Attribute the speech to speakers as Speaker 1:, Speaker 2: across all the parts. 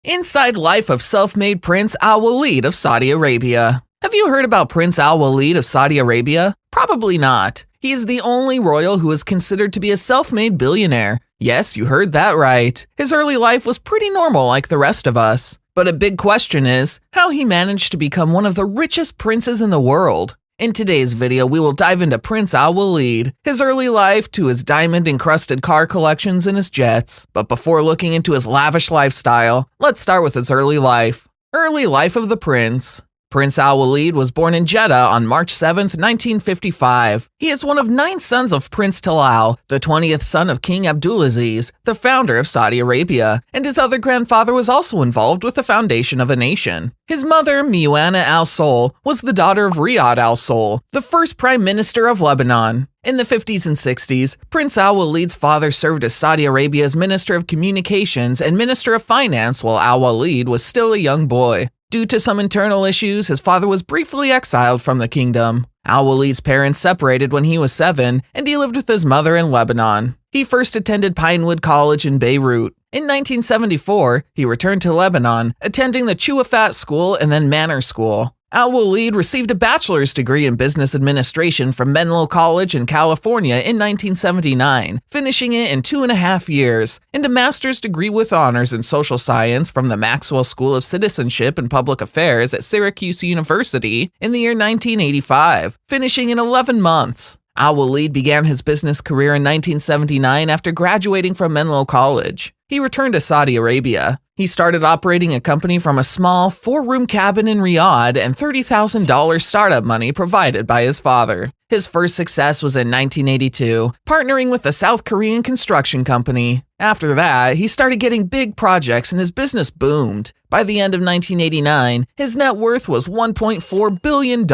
Speaker 1: Inside life of self-made Prince Al-Waleed of Saudi Arabia. Have you heard about Prince Al-Waleed of Saudi Arabia? Probably not. He is the only royal who is considered to be a self-made billionaire. Yes, you heard that right. His early life was pretty normal like the rest of us. But a big question is how he managed to become one of the richest princes in the world. In today's video, we will dive into Prince Al-Waleed, his early life to his diamond-encrusted car collections and his jets. But before looking into his lavish lifestyle, let's start with his early life. Early life of the prince. Prince Al-Waleed was born in Jeddah on March 7, 1955. He is one of 9 sons of Prince Talal, the 20th son of King Abdulaziz, the founder of Saudi Arabia, and his other grandfather was also involved with the foundation of a nation. His mother, Miwana al-Sol, was the daughter of Riyad al-Sol, the first prime minister of Lebanon. In the 50s and 60s, Prince Al-Waleed's father served as Saudi Arabia's Minister of Communications and Minister of Finance while Al-Waleed was still a young boy. Due to some internal issues, his father was briefly exiled from the kingdom. Al-Waleed's parents separated when he was 7, and he lived with his mother in Lebanon. He first attended Pinewood College in Beirut. In 1974, he returned to Lebanon, attending the Chuafat School and then Manor School. Al-Waleed received a bachelor's degree in business administration from Menlo College in California in 1979, finishing it in 2.5 years, and a master's degree with honors in social science from the Maxwell School of Citizenship and Public Affairs at Syracuse University in the year 1985, finishing in 11 months. Al-Waleed began his business career in 1979 after graduating from Menlo College. He returned to Saudi Arabia. He started operating a company from a small 4-room cabin in Riyadh and $30,000 startup money provided by his father. His first success was in 1982, partnering with a South Korean construction company. After that, he started getting big projects and his business boomed. By the end of 1989, his net worth was $1.4 billion.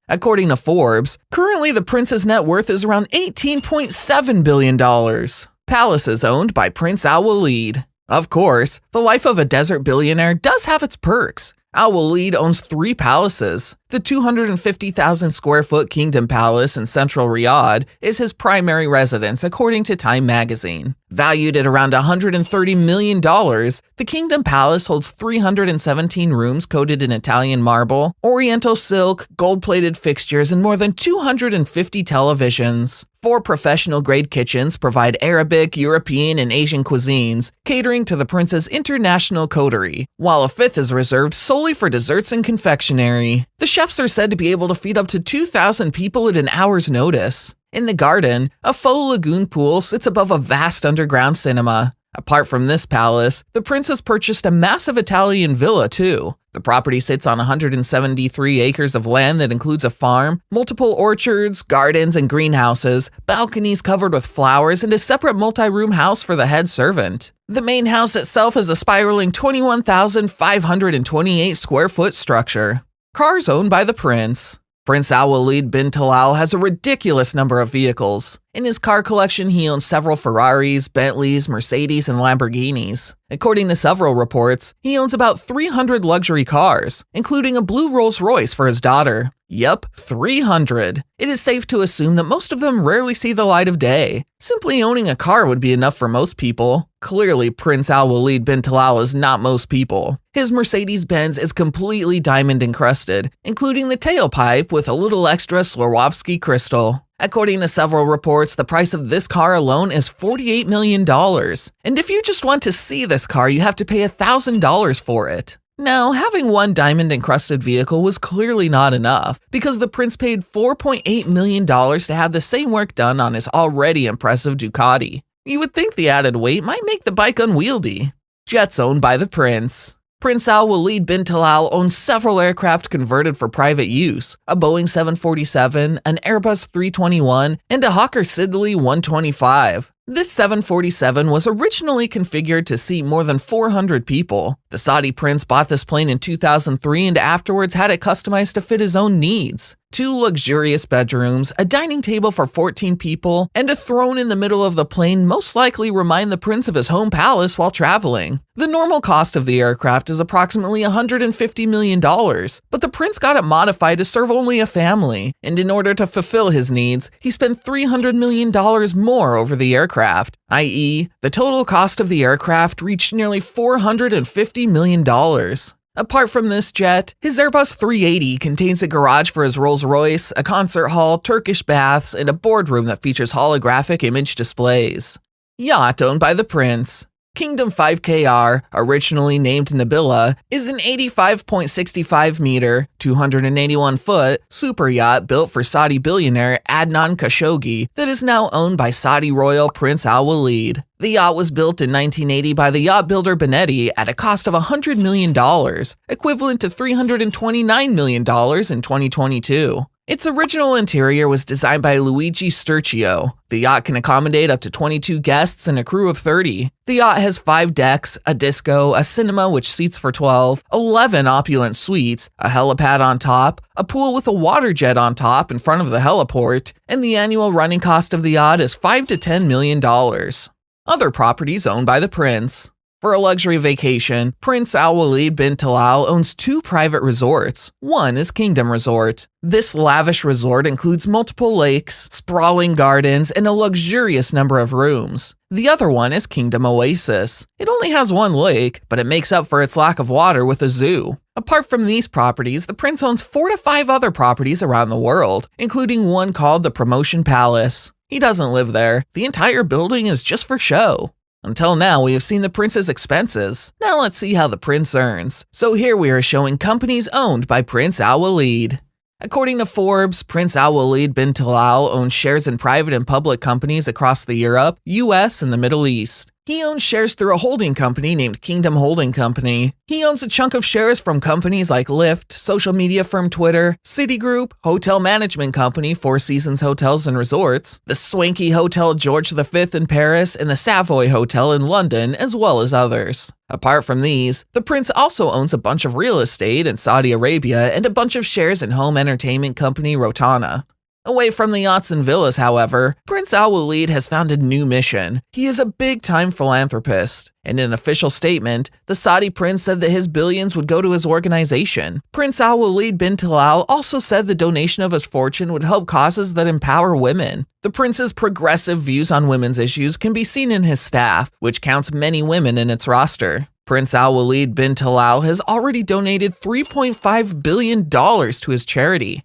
Speaker 1: According to Forbes, currently the prince's net worth is around $18.7 billion. Palaces owned by Prince Al-Waleed. Of course, the life of a desert billionaire does have its perks. Al-Waleed owns 3 palaces. The 250,000 square foot Kingdom Palace in central Riyadh is his primary residence according to Time magazine. Valued at around $130 million, the Kingdom Palace holds 317 rooms coated in Italian marble, oriental silk, gold-plated fixtures, and more than 250 televisions. 4 professional-grade kitchens provide Arabic, European, and Asian cuisines, catering to the prince's international coterie, while a 5th is reserved solely for desserts and confectionery. The chefs are said to be able to feed up to 2,000 people at an hour's notice. In the garden, a faux lagoon pool sits above a vast underground cinema. Apart from this palace, the prince has purchased a massive Italian villa too. The property sits on 173 acres of land that includes a farm, multiple orchards, gardens, and greenhouses, balconies covered with flowers, and a separate multi-room house for the head servant. The main house itself is a spiraling 21,528 square foot structure. Cars owned by the prince. Prince Waleed Bin Talal has a ridiculous number of vehicles. In his car collection, he owns several Ferraris, Bentleys, Mercedes, and Lamborghinis. According to several reports, he owns about 300 luxury cars, including a blue Rolls-Royce for his daughter. Yup, 300. It is safe to assume that most of them rarely see the light of day. Simply owning a car would be enough for most people. Clearly, Prince Al-Waleed Bin Talal is not most people. His Mercedes-Benz is completely diamond encrusted, including the tailpipe with a little extra Swarovski crystal. According to several reports, the price of this car alone is $48 million. And if you just want to see this car, you have to pay $1,000 for it. Now, having one diamond-encrusted vehicle was clearly not enough, because the prince paid $4.8 million to have the same work done on his already impressive Ducati. You would think the added weight might make the bike unwieldy. Jets owned by the prince. Prince Al-Waleed Bin Talal owns several aircraft converted for private use, a Boeing 747, an Airbus 321, and a Hawker Siddeley 125. This 747 was originally configured to seat more than 400 people. The Saudi prince bought this plane in 2003 and afterwards had it customized to fit his own needs. 2 luxurious bedrooms, a dining table for 14 people, and a throne in the middle of the plane most likely remind the prince of his home palace while traveling. The normal cost of the aircraft is approximately $150 million, but the prince got it modified to serve only a family, and in order to fulfill his needs, he spent $300 million more over the aircraft, i.e., the total cost of the aircraft reached nearly $450 $50 million. Apart from this jet, his Airbus 380 contains a garage for his Rolls-Royce, a concert hall, Turkish baths, and a boardroom that features holographic image displays. Yacht owned by the prince. Kingdom 5KR, originally named Nabila, is an 85.65-meter, 281-foot super yacht built for Saudi billionaire Adnan Khashoggi that is now owned by Saudi royal Prince Al Waleed. The yacht was built in 1980 by the yacht builder Benetti at a cost of $100 million, equivalent to $329 million in 2022. Its original interior was designed by Luigi Sturcio. The yacht can accommodate up to 22 guests and a crew of 30. The yacht has 5 decks, a disco, a cinema which seats for 12, 11 opulent suites, a helipad on top, a pool with a water jet on top in front of the heliport, and the annual running cost of the yacht is $5 to $10 million. Other properties owned by the prince. For a luxury vacation, Prince Waleed Bin Talal owns 2 private resorts. One is Kingdom Resort. This lavish resort includes multiple lakes, sprawling gardens, and a luxurious number of rooms. The other one is Kingdom Oasis. It only has 1 lake, but it makes up for its lack of water with a zoo. Apart from these properties, the prince owns 4 to 5 other properties around the world, including one called the Promotion Palace. He doesn't live there. The entire building is just for show. Until now, we have seen the prince's expenses. Now let's see how the prince earns. So here we are showing companies owned by Prince Al Waleed. According to Forbes, Prince Al Waleed Bin Talal owns shares in private and public companies across the Europe, US, and the Middle East. He owns shares through a holding company named Kingdom Holding Company. He owns a chunk of shares from companies like Lyft, social media firm Twitter, Citigroup, hotel management company Four Seasons Hotels and Resorts, the swanky Hotel George V in Paris, and the Savoy Hotel in London, as well as others. Apart from these, the prince also owns a bunch of real estate in Saudi Arabia and a bunch of shares in home entertainment company Rotana. Away from the yachts and villas, however, Prince Al Waleed has found a new mission. He is a big-time philanthropist. In an official statement, the Saudi prince said that his billions would go to his organization. Prince Al Waleed Bin Talal also said the donation of his fortune would help causes that empower women. The prince's progressive views on women's issues can be seen in his staff, which counts many women in its roster. Prince Al Waleed Bin Talal has already donated $3.5 billion to his charity.